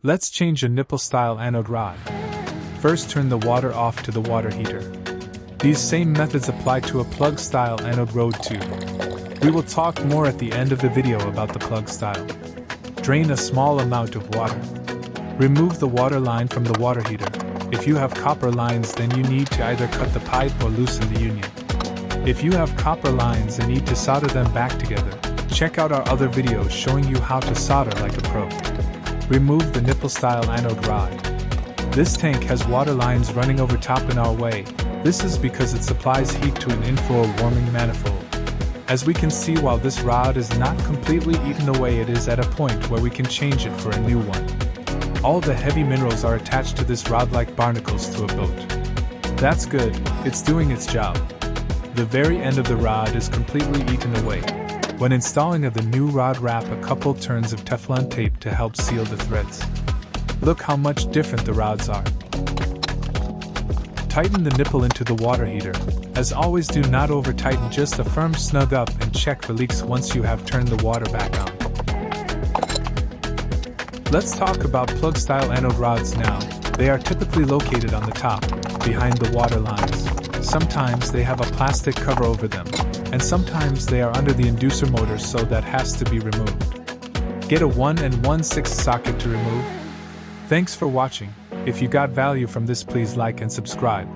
Let's change a nipple-style anode rod. First, turn the water off to the water heater. These same methods apply to a plug-style anode rod too. We will talk more at the end of the video about the plug style. Drain a small amount of water. Remove the water line from the water heater. If you have copper lines, then you need to either cut the pipe or loosen the union. If you have copper lines and need to solder them back together, check out our other videos showing you how to solder like a pro. Remove the nipple-style anode rod. This tank has water lines running over top in our way. This is because it supplies heat to an inflow warming manifold. As we can see, while this rod is not completely eaten away, it is at a point where we can change it for a new one. All the heavy minerals are attached to this rod like barnacles to a boat. That's good, it's doing its job. The very end of the rod is completely eaten away. When installing the new rod, wrap a couple turns of Teflon tape to help seal the threads. Look how much different the rods are. Tighten the nipple into the water heater. As always, do not over-tighten, just a firm snug up, and check the leaks once you have turned the water back on. Let's talk about plug-style anode rods now. They are typically located on the top, behind the water lines. Sometimes they have a plastic cover over them, and sometimes they are under the inducer motor, so that has to be removed. Get a 1 1/6 socket to remove. Thanks for watching. If you got value from this, please like and subscribe.